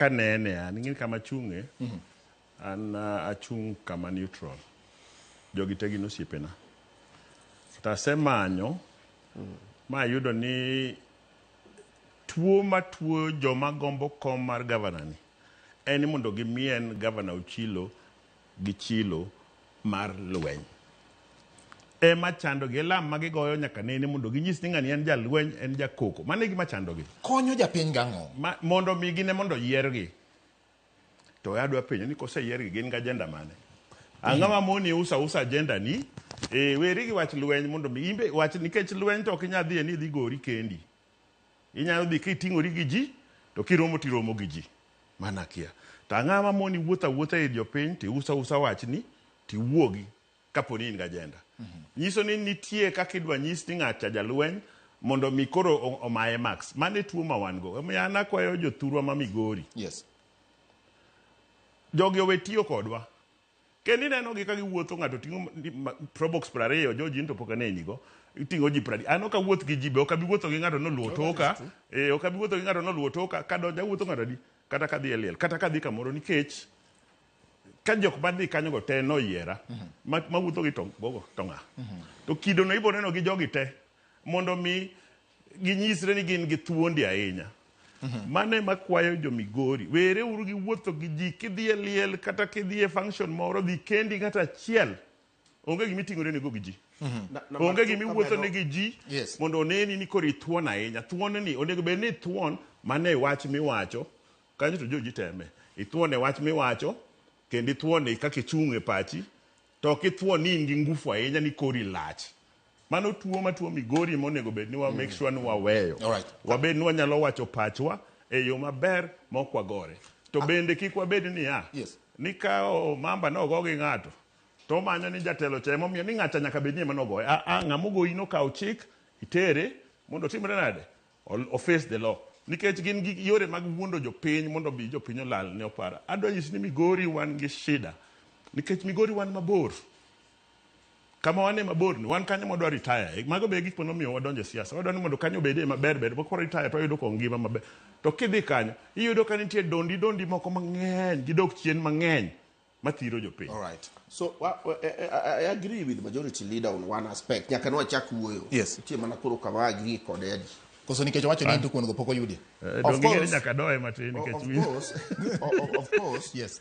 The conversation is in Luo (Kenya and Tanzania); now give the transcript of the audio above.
kanene an ingin kama chunge an achung kama neutral jogi tegi no siepena ta semanyo ma yudo ni tuo joma gombo kom mar gavana ni en mondo gimien Gavana Ochillo gi chilo mar lweny ema chando gi lam magigoyo nyaka nene mondo ginyis ni ng'ani en jalweny en jakoko mane gima chando gi konyo japiny gang'o mondo migine mondo yiergi to adwa penjo ni kose yiergi gin ga agenda mane ang'ama moni usa agenda ni weri gi wach lweny mondo imbe wach nikech lweny to kinya dhi ni dhi gori kendi inyalo dhi kiting'ori gi ji to kiromo tiromo gi ji mana kia to ang'ama moni wuotha e jopiny ti usa wach ni ti wuogi kaponi in ga agenda nyiso ni nitie kaka idwa nyis ni ng'acha jalweny mondo mi koro omaye max mane tuo ma wan go yana kwayo jothurwa ma Migori yes jogi owe tiyo kodwa kendi neno gi ka giwuotho ng'ato ting'o probox 20 joji to poka nenigo iting'o ji 20 an ok awuoth gi ji be ok abi wuotho gi ng'ato noluwo toka ok abi wuotho gi ng'ato noluwo toka ka donja wuotho ng'ato di kata ka dhi eliel kata ka dhi kamoro nikech ka jok madhi kanyo go te no yiera ma wuotho gi tonga to kido no ibo neno gi jogi te mondo mi ginyisre ni gin gi thuondi ahinya mane makwayo jo Migori were uru gi wuotho gi ji kidhi eliel kata kidhi e function moro dhi kendi ng'ata achiel onge gimi ting'ore nego gi ji onge gimi wuotho ne gi ji mondo oneni ni kori thuon ahinya thuon ni onego bed ni thuon mane wach miwacho kanyo to joji teme ithuon e wach miwacho kendi thuon e kaka ichung' e pachi to kithuon ni in gi ngufu ahinya ni kori lach mano tuo ma tuo Migori monego bed ni wa make sure ni waweyo wabed ni wanyalo wacho pachwa e yo maber mok wagore to bende kik wabed ni ni ka mamba no go gi ng'ato to manyo ni jatelo chemo miyo ni ng'acha nyaka bed ni ema no goye ng'amo goyi no kaw chik itere mondo timre nade o face the law nikech gin gi yore mag wuondo jopiny mondo bi jopiny olal ne opara adwa nyisi ni Migori wan gi shida nikech Migori wan mabor kama wane mabor ni wan kanyo modwa retire mago be gik mono miyo wadonje siasa wadwa ni mondo kanyo bede maber boko retire to yudo ko ngima maber to kidhi kanyo iyudo ka nitie dondi moko mang'eny gidok chien mang'eny mathiro jopiny. All right. So I agree with the majority leader on one aspect. Nyaka no chak wuoyo. Yes. Tie mana koro kama agree kod Edi. Koso nikech wacho ni nduko ngo poko yudi. Donge nyaka doe matin nikech of course, yes.